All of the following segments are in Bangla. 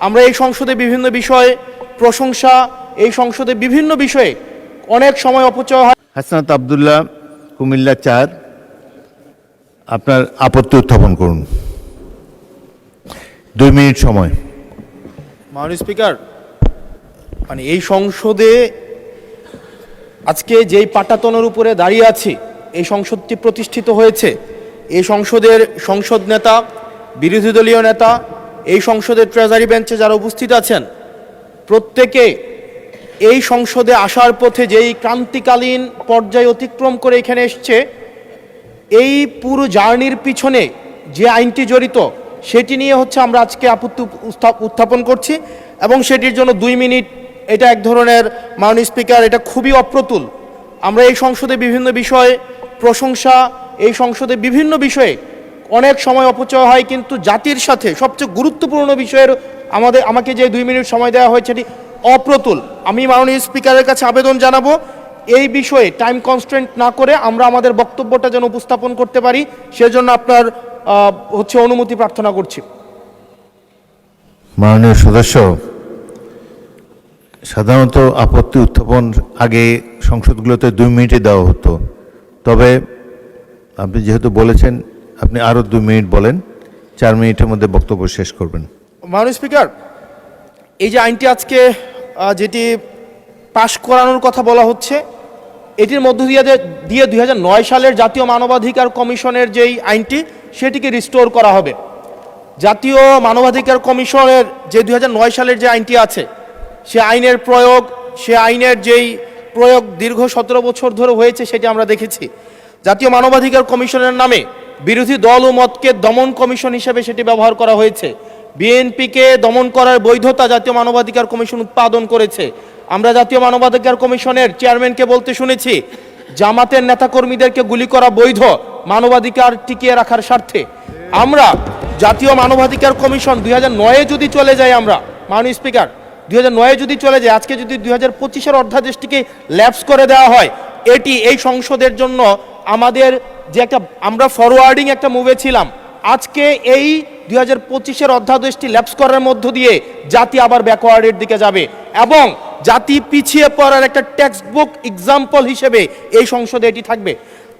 আমরা এই সংসদে বিভিন্ন বিষয়ে প্রশংসা, এই সংসদে বিভিন্ন বিষয়ে অনেক সময় অপচয় হয়। হাসনাত আব্দুল্লাহ, কুমিল্লা 4, আপনার আপত্তি উত্থাপন করুন। 2 মিনিট সময়। মাননীয় স্পিকার, মানে এই সংসদে আজকে যেই পাটাতনের উপরে দাঁড়িয়ে আছি, এই সংসদটি প্রতিষ্ঠিত হয়েছে, এই সংসদের সংসদ নেতা, বিরোধী দলীয় নেতা, এই সংসদের ট্রেজারি বেঞ্চে যারা উপস্থিত আছেন, প্রত্যেকে এই সংসদে আসার পথে যেই ক্রান্তিকালীন পর্যায় অতিক্রম করে এখানে এসছে, এই পুরো জার্নির পিছনে যে আইনটি জড়িত সেটি নিয়ে হচ্ছে আমরা আজকে আপত্তি উত্থাপন করছি, এবং সেটির জন্য 2 মিনিট, এটা এক ধরনের, মাননীয় স্পিকার, এটা খুবই অপ্রতুল। আমরা এই সংসদে বিভিন্ন বিষয়ে প্রশংসা, এই সংসদে বিভিন্ন বিষয়ে অনেক সময় অপচয় হয়, কিন্তু জাতির সাথে সবচেয়ে গুরুত্বপূর্ণ বিষয়ের আমাকে যে 2 মিনিট সময় দেওয়া হয়েছে এটি অপ্রতুল। আমি মাননীয় স্পিকারের কাছে আবেদন জানাবো এই বিষয়ে টাইম কনস্ট্রেন্ট না করে আমরা আমাদের বক্তব্যটা যেন উপস্থাপন করতে পারি, সেজন্য আপনার অনুমতি প্রার্থনা করছি। মাননীয় সদস্য, সাধারণত আপত্তি উত্থাপন আগে সংসদগুলোতে 2 মিনিটে দেওয়া হতো, তবে আপনি যেহেতু বলেছেন আপনি আরও 2 মিনিট বলেন, 4 মিনিটের মধ্যে বক্তব্য শেষ করবেন। মাননীয় স্পিকার, এই যে আইনটি আজকে যেটি পাশ করানোর কথা বলা হচ্ছে, এটির মধ্য দিয়ে 2009 সালের জাতীয় মানবাধিকার কমিশনের যেই আইনটি সেটিকে রিস্টোর করা হবে। জাতীয় মানবাধিকার কমিশনের যে 2009 সালের যে আইনটি আছে, সে আইনের যেই প্রয়োগ দীর্ঘ 17 বছর ধরে হয়েছে সেটি আমরা দেখেছি। জাতীয় মানবাধিকার কমিশনের নামে বিরোধী দল ও মতকে দমন কমিশন হিসেবে সেটি ব্যবহার করা হয়েছে। বিএনপিকে দমন করার বৈধতা জাতীয় মানবাধিকার কমিশন উৎপাদন করেছে। আমরা জাতীয় মানবাধিকার কমিশনের চেয়ারম্যানকে বলতে শুনেছি, জামাতের নেতাকর্মীদেরকে গুলি করা বৈধ মানবাধিকার টিকিয়ে রাখার স্বার্থে। আমরা জাতীয় মানবাধিকার কমিশন 2009-এ যদি চলে যাই, আমরা মাননীয় স্পিকার 2009-এ যদি চলে যায়, আজকে যদি 2025-এর অধ্যাদেশটিকে ল্যাপস করে দেওয়া হয়, এটি এই সংসদের জন্য আমাদের যে আমরা ফরওয়ার্ডিং একটা মুভে ছিলাম, আজকে এই 2025-এর অধ্যাদেশটি ল্যাপস করার মধ্য দিয়ে জাতি আবার ব্যাকওয়ার্ডের দিকে যাবে, এবং জাতি পিছিয়ে পড়ার একটা টেক্সট বুক এক্সাম্পল হিসেবে এই সংসদে এটি থাকবে।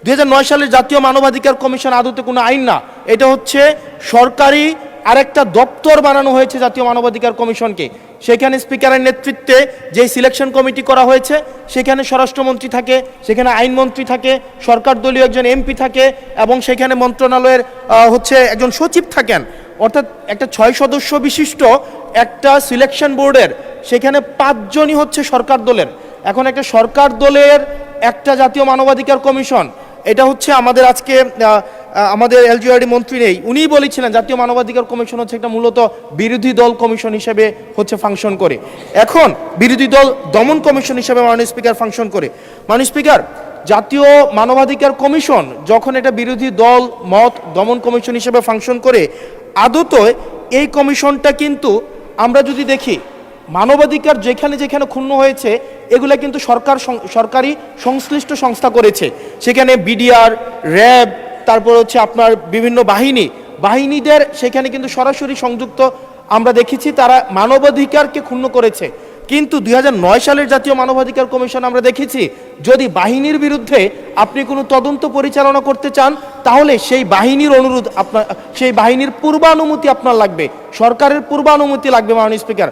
2009 সালের জাতীয় মানবাধিকার কমিশন আদতে কোনো আইন না, এটা হচ্ছে সরকারি আরেকটা দপ্তর বানানো হয়েছে জাতীয় মানবাধিকার কমিশনকে। সেখানে স্পিকারের নেতৃত্বে যে সিলেকশন কমিটি করা হয়েছে, সেখানে স্বরাষ্ট্রমন্ত্রী থাকে, সেখানে আইনমন্ত্রী থাকে, সরকার দলীয় একজন এমপি থাকে, এবং সেখানে মন্ত্রণালয়ের একজন সচিব থাকেন। অর্থাৎ একটা 6 সদস্য বিশিষ্ট একটা সিলেকশন বোর্ডের সেখানে 5 জনই হচ্ছে সরকার দলের। এখন একটা সরকার দলের একটা জাতীয় মানবাধিকার কমিশন, এটা হচ্ছে আমাদের আজকে আমাদের এলজিআরডি মন্ত্রী নেই, উনিই বলেছিলেন জাতীয় মানবাধিকার কমিশন হচ্ছে একটা মূলত বিরোধী দল কমিশন হিসেবে ফাংশন করে। এখন বিরোধী দল দমন কমিশন হিসেবে মাননীয় স্পিকার ফাংশন করে। মাননীয় স্পিকার, জাতীয় মানবাধিকার কমিশন যখন এটা বিরোধী দল মত দমন কমিশন হিসেবে ফাংশন করে, আদতে এই কমিশনটা কিন্তু আমরা যদি দেখি, মানবাধিকার যেখানে যেখানে ক্ষুণ্ণ হয়েছে এগুলা কিন্তু সরকারি সংশ্লিষ্ট সংস্থা করেছে। সেখানে বিডিআর, র্যাব, তারপর আপনার বিভিন্ন বাহিনীদের সেখানে কিন্তু সরাসরি সংযুক্ত আমরা দেখেছি, তারা মানবাধিকারকে ক্ষুণ্ণ করেছে। কিন্তু 2009 সালের জাতীয় মানবাধিকার কমিশন আমরা দেখেছি, যদি বাহিনীর বিরুদ্ধে আপনি কোনো তদন্ত পরিচালনা করতে চান, তাহলে সেই বাহিনীর সেই বাহিনীর পূর্বানুমতি আপনার লাগবে, সরকারের পূর্বানুমতি লাগবে। মাননীয় স্পিকার,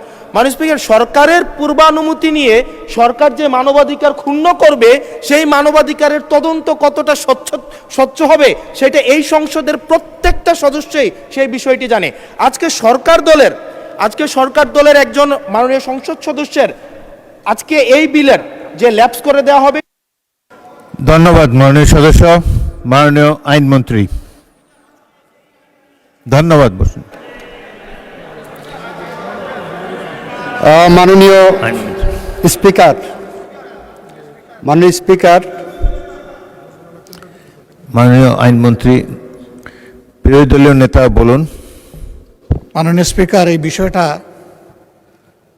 সরকারের পূর্বানুমতি নিয়ে সরকার যে মানবাধিকার ক্ষুণ্ণ করবে, সেই মানবাধিকারের তদন্ত কতটা স্বচ্ছ হবে সেটা এই সংসদের প্রত্যেকটা সদস্যই সেই বিষয়টি জানে। আজকে সরকার দলের একজন মাননীয় সংসদ সদস্যের আজকে এই বিলের যে ল্যাপস করে দেওয়া হবে। ধন্যবাদ মাননীয় সদস্য। মাননীয় আইনমন্ত্রী, ধন্যবাদ। বসুন। মাননীয় স্পিকার, মাননীয় আইনমন্ত্রী, বিরোধী দলীয় নেতা বলুন। মাননীয় স্পিকার, এই বিষয়টা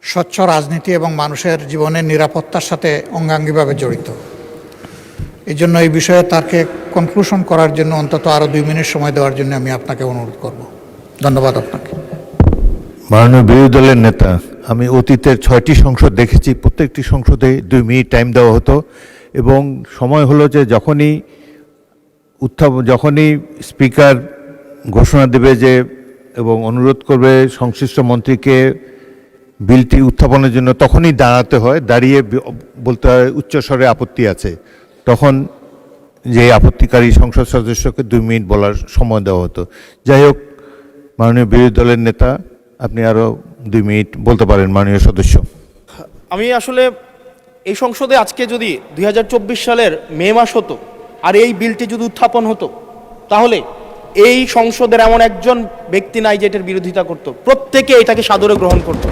স্বচ্ছ রাজনীতি এবং মানুষের জীবনের নিরাপত্তার সাথে অঙ্গাঙ্গিভাবে জড়িত। এই জন্য এই বিষয়ে তাকে কনক্লুশন করার জন্য অন্তত আরও 2 মিনিট সময় দেওয়ার জন্য আমি আপনাকে অনুরোধ করব। ধন্যবাদ আপনাকে। মাননীয় বিরোধী দলের নেতা, আমি অতীতের 6টি সংসদ দেখেছি, প্রত্যেকটি সংসদে 2 মিনিট টাইম দেওয়া হতো এবং সময় হলো যে যখনই স্পিকার ঘোষণা দেবে যে এবং অনুরোধ করবে সংশ্লিষ্ট মন্ত্রীকে বিলটি উত্থাপনের জন্য, তখনই দাঁড়াতে হয়, দাঁড়িয়ে বলতে হয় উচ্চস্বরে আপত্তি আছে। তখন যে আপত্তিকারী সংসদ সদস্যকে 2 মিনিট বলার সময় দেওয়া হতো। যাই হোক, মাননীয় বিরোধী দলের নেতা, আপনি আরও 2 মিনিট বলতে পারেন মাননীয় সদস্য। আমি আসলে এই সংসদে আজকে যদি 2024 সালের মে মাস হতো আর এই বিলটি যদি উত্থাপন হতো, তাহলে এই সংসদের এমন একজন ব্যক্তি নাই যে এটার বিরোধিতা করত, প্রত্যেকে এটাকে সাদরে গ্রহণ করত।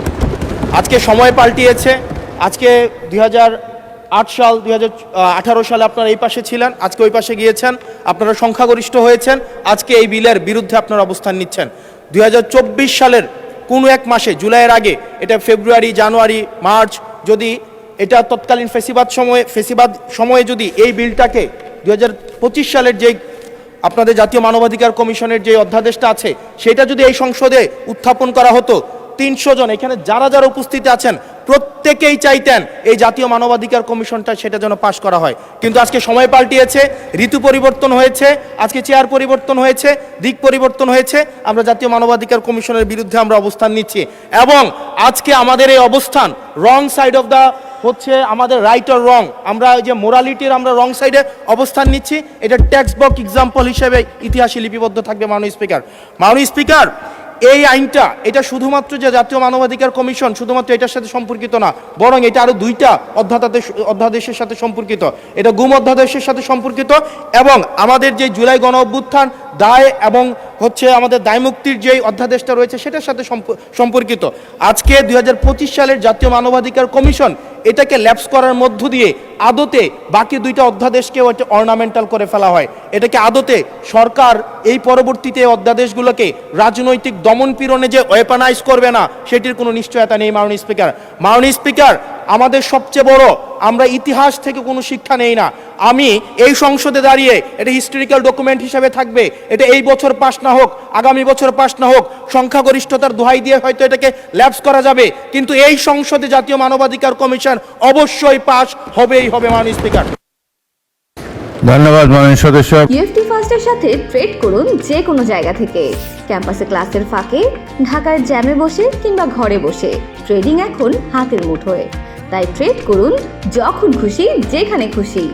আজকে সময় পাল্টিয়েছে। আজকে 2008 সাল, 2018 সালে আপনারা এই পাশে ছিলেন, আজকে ওই পাশে গিয়েছেন, আপনারা সংখ্যাগরিষ্ঠ হয়েছেন, আজকে এই বিলের বিরুদ্ধে আপনারা অবস্থান নিচ্ছেন। 2024 সালের কোনো এক মাসে, জুলাইয়ের আগে, এটা ফেব্রুয়ারি, জানুয়ারি, মার্চ, যদি এটা তৎকালীন ফেসিবাদ সময়ে যদি এই বিলটাকে 2025 সালের যে আপনাদের জাতীয় মানবাধিকার কমিশনের যে অধ্যাদেশটা আছে সেটা যদি এই সংসদে উত্থাপন করা হতো, 300 জন এখানে যারা যারা উপস্থিত আছেন প্রত্যেকেই চাইতেন এই জাতীয় মানবাধিকার কমিশনটা সেটা যেন পাশ করা হয়। কিন্তু আজকে সময় পাল্টিয়েছে, ঋতু পরিবর্তন হয়েছে, আজকে চেয়ার পরিবর্তন হয়েছে, দিক পরিবর্তন হয়েছে, আমরা জাতীয় মানবাধিকার কমিশনের বিরুদ্ধে আমরা অবস্থান নিচ্ছি। এবং আজকে আমাদের এই অবস্থান রং সাইড অফ দ্য হচ্ছে আমাদের রাইট অর রং, আমরা যে মোরালিটির আমরা রং সাইডে অবস্থান নিচ্ছি, এটা টেক্সট বুক এক্সাম্পল হিসেবে ইতিহাসে লিপিবদ্ধ থাকবে। মাননীয় স্পিকার, এই আইনটা এটা শুধুমাত্র যে জাতীয় মানবাধিকার কমিশন শুধুমাত্র এটার সাথে সম্পর্কিত না, বরং এটা আরো 2টা অধ্যাদেশের সাথে সম্পর্কিত। এটা গুম অধ্যাদেশের সাথে সম্পর্কিত এবং আমাদের যে জুলাই গণ অভ্যুত্থান দায় এবং হচ্ছে আমাদের দায়মুক্তির যে অধ্যাদেশটা রয়েছে সেটার সাথে সম্পর্কিত। আজকে 2025 সালের জাতীয় মানবাধিকার কমিশন এটাকে ল্যাপস করার মধ্য দিয়ে আদতে বাকি 2টা অধ্যাদেশকেও এটা অর্নামেন্টাল করে ফেলা হয়। এটাকে আদতে সরকার এই পরবর্তীতে অধ্যাদেশগুলোকে রাজনৈতিক দমনপীড়নে যে ওয়েপনাইজ করবে না সেটির কোনো নিশ্চয়তা নেই। মাননীয় স্পিকার, আমাদের সবচেয়ে বড়, আমরা ইতিহাস থেকে কোনো শিক্ষা নেই না। আমি এই সংসদে দাঁড়িয়ে এটা হিস্টোরিক্যাল ডকুমেন্ট হিসেবে থাকবে, এটা এই বছর পাস না হোক, আগামী বছর পাস না হোক, সংখ্যাগরিষ্ঠতার দোহাই দিয়ে হয়তো এটাকে ল্যাপস করা যাবে, কিন্তু এই সংসদে জাতীয় মানবাধিকার কমিশন অবশ্যই পাস হবেই হবে। মাননীয় স্পিকার, ধন্যবাদ মাননীয় সদস্য। ইএফটি ফার্স্টের সাথে ট্রেড করুন যে কোনো জায়গা থেকে, ক্যাম্পাসে ক্লাসের ফাঁকে, ঢাকার জ্যামে বসে কিংবা ঘরে বসে। ট্রেডিং এখন হাতের মুঠোয়, তাই ট্রেড করুন যখন খুশি যেখানে খুশি।